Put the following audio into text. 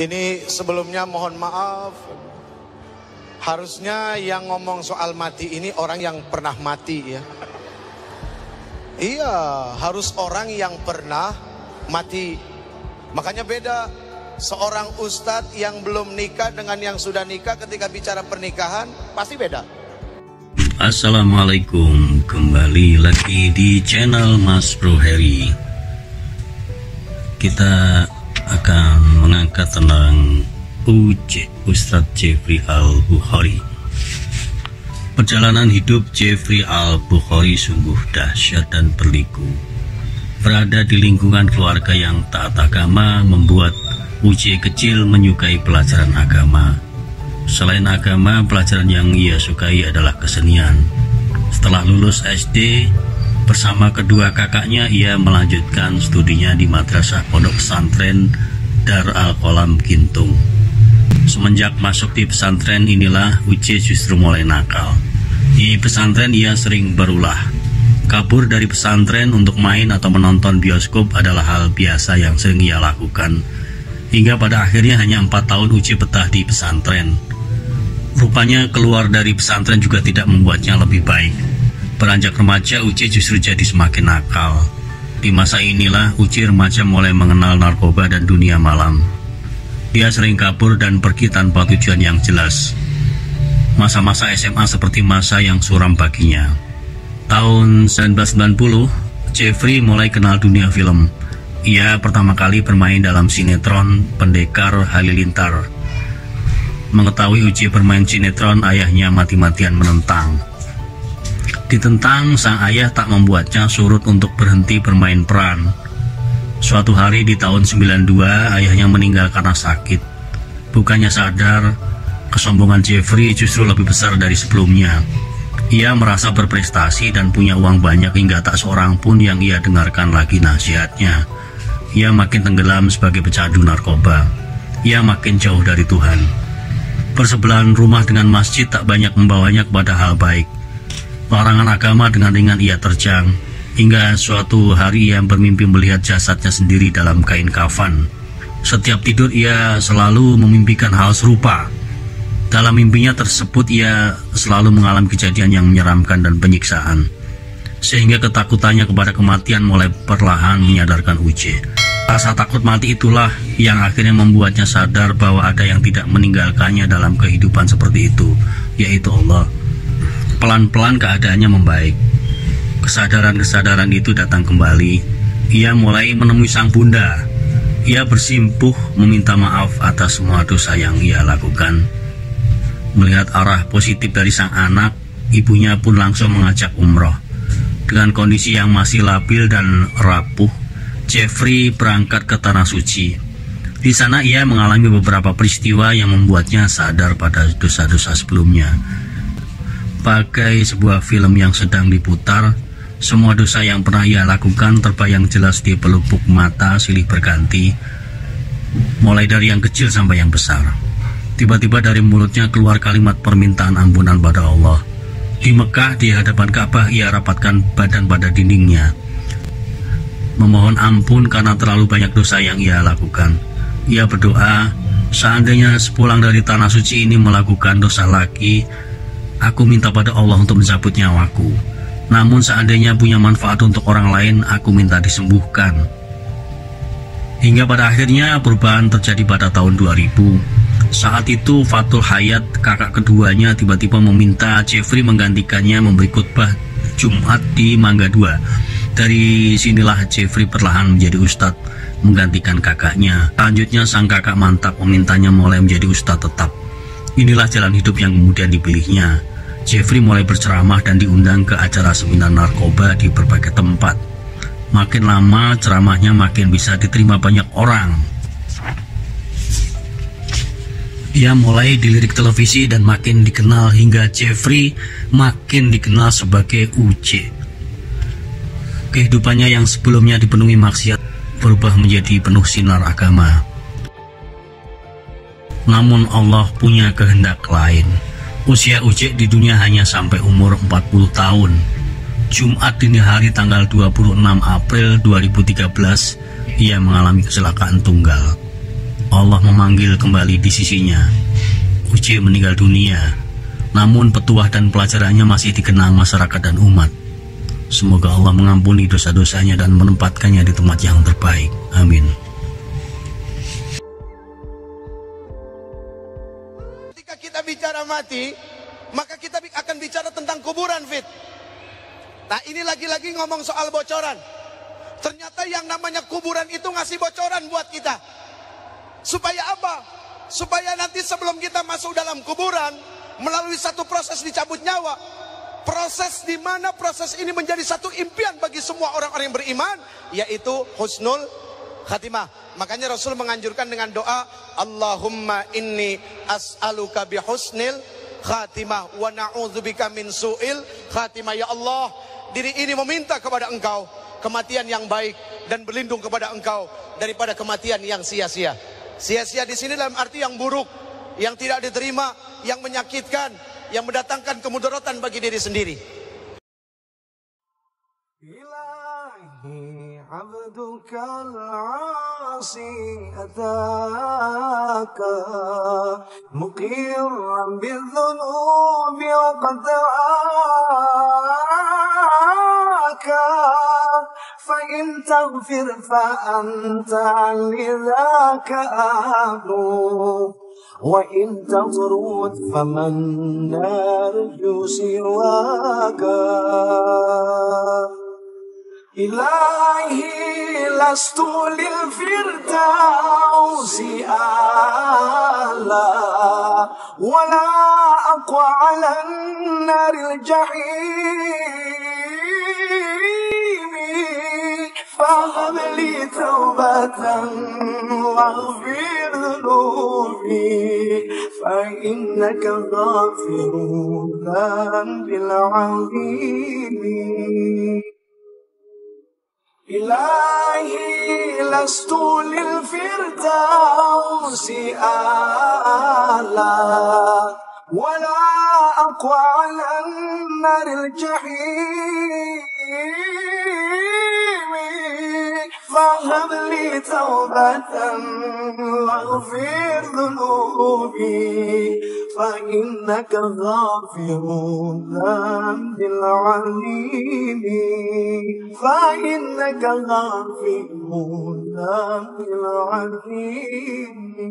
Ini sebelumnya mohon maaf. Harusnya yang ngomong soal mati ini orang yang pernah mati ya. Iya, harus orang yang pernah mati. Makanya beda seorang ustadz yang belum nikah dengan yang sudah nikah ketika bicara pernikahan pasti beda. Assalamualaikum, kembali lagi di channel Mas Bro Heri. Kita akan mengangkat tentang Ustadz Jeffrey Al-Bukhari. Perjalanan hidup Jeffrey Al-Bukhari sungguh dahsyat dan berliku. Berada di lingkungan keluarga yang taat agama membuat Uce kecil menyukai pelajaran agama. Selain agama, pelajaran yang ia sukai adalah kesenian. Setelah lulus SD, bersama kedua kakaknya ia melanjutkan studinya di madrasah pondok pesantren Dar Al-Qalam Gintung. Semenjak masuk di pesantren inilah Uce justru mulai nakal. Di pesantren ia sering berulah. Kabur dari pesantren untuk main atau menonton bioskop adalah hal biasa yang sering ia lakukan. Hingga pada akhirnya hanya 4 tahun Uce betah di pesantren. Rupanya keluar dari pesantren juga tidak membuatnya lebih baik. Beranjak remaja, Uce justru jadi semakin nakal. Di masa inilah Uce remaja mulai mengenal narkoba dan dunia malam. Dia sering kabur dan pergi tanpa tujuan yang jelas. Masa-masa SMA seperti masa yang suram baginya. Tahun 1990, Jeffrey mulai kenal dunia film. Ia pertama kali bermain dalam sinetron Pendekar Halilintar. Mengetahui Uce bermain sinetron, ayahnya mati-matian menentang. Ditentang, sang ayah tak membuatnya surut untuk berhenti bermain peran. Suatu hari di tahun 92, ayahnya meninggal karena sakit. Bukannya sadar, kesombongan Jeffrey justru lebih besar dari sebelumnya. Ia merasa berprestasi dan punya uang banyak hingga tak seorang pun yang ia dengarkan lagi nasihatnya. Ia makin tenggelam sebagai pecandu narkoba. Ia makin jauh dari Tuhan. Bersebelahan rumah dengan masjid tak banyak membawanya kepada hal baik. Larangan agama dengan ringan ia terjang, hingga suatu hari ia bermimpi melihat jasadnya sendiri dalam kain kafan. Setiap tidur ia selalu memimpikan hal serupa. Dalam mimpinya tersebut ia selalu mengalami kejadian yang menyeramkan dan penyiksaan, sehingga ketakutannya kepada kematian mulai perlahan menyadarkan Uce. Rasa takut mati itulah yang akhirnya membuatnya sadar bahwa ada yang tidak meninggalkannya dalam kehidupan seperti itu, yaitu Allah. Pelan-pelan keadaannya membaik. Kesadaran-kesadaran itu datang kembali. Ia mulai menemui sang bunda. Ia bersimpuh meminta maaf atas semua dosa yang ia lakukan. Melihat arah positif dari sang anak, ibunya pun langsung mengajak umroh. Dengan kondisi yang masih labil dan rapuh, Jeffrey berangkat ke Tanah Suci. Di sana ia mengalami beberapa peristiwa yang membuatnya sadar pada dosa-dosa sebelumnya. Bagai sebuah film yang sedang diputar, semua dosa yang pernah ia lakukan terbayang jelas di pelupuk mata silih berganti, mulai dari yang kecil sampai yang besar. Tiba-tiba dari mulutnya keluar kalimat permintaan ampunan pada Allah. Di Mekah, di hadapan Ka'bah, ia rapatkan badan pada dindingnya, memohon ampun karena terlalu banyak dosa yang ia lakukan. Ia berdoa, seandainya sepulang dari Tanah Suci ini melakukan dosa lagi, aku minta pada Allah untuk mencabut nyawaku. Namun seandainya punya manfaat untuk orang lain, aku minta disembuhkan. Hingga pada akhirnya perubahan terjadi pada tahun 2000. Saat itu Fatul Hayat, kakak keduanya, tiba-tiba meminta Jeffrey menggantikannya memberi khutbah Jumat di Mangga 2. Dari sinilah Jeffrey perlahan menjadi ustadz menggantikan kakaknya. Selanjutnya sang kakak mantap memintanya mulai menjadi ustadz tetap. Inilah jalan hidup yang kemudian dipilihnya. Jeffrey mulai berceramah dan diundang ke acara seminar narkoba di berbagai tempat. Makin lama ceramahnya makin bisa diterima banyak orang. Ia mulai dilirik televisi dan makin dikenal hingga Jeffrey makin dikenal sebagai Uce. Kehidupannya yang sebelumnya dipenuhi maksiat berubah menjadi penuh sinar agama. Namun Allah punya kehendak lain. Usia Uce di dunia hanya sampai umur 40 tahun. Jumat dini hari tanggal 26 April 2013, ia mengalami kecelakaan tunggal. Allah memanggil kembali di sisinya. Uce meninggal dunia, namun petuah dan pelajarannya masih dikenang masyarakat dan umat. Semoga Allah mengampuni dosa-dosanya dan menempatkannya di tempat yang terbaik. Amin. Ketika kita bicara mati, maka kita akan bicara tentang kuburan, Fit. Nah, ini lagi-lagi ngomong soal bocoran. Ternyata yang namanya kuburan itu ngasih bocoran buat kita. Supaya apa? Supaya nanti sebelum kita masuk dalam kuburan, melalui satu proses dicabut nyawa, proses di mana proses ini menjadi satu impian bagi semua orang-orang yang beriman, yaitu husnul khatimah. Makanya Rasul menganjurkan dengan doa, Allahumma inni as'aluka bihusnil khatimah wa na'udzubika min su'il khatimah. Ya Allah, diri ini meminta kepada Engkau kematian yang baik dan berlindung kepada Engkau daripada kematian yang sia-sia. Sia-sia di sini dalam arti yang buruk, yang tidak diterima, yang menyakitkan, yang mendatangkan kemudaratan bagi diri sendiri. Ilahi abdukal asi ataka muqirran bidhunubi wa qad'aka fa in taghfir fa anta lidhaka ahlu wa in tazrud faman narju siwaka. Ilahi lastu lil firdausi ala wala aqwa ala naril jahimi fahab li taubatan waghfir dhunubi fa innaka ghafirun dhanbil azimi. Ilahi lastu lil firdausi ala wala aqwa ala naril jahimi fahab li taubatan waghfir dhunubi fa innaka ghafirun dhanbil alimi fa innaka ghafirun dhanbil alimi.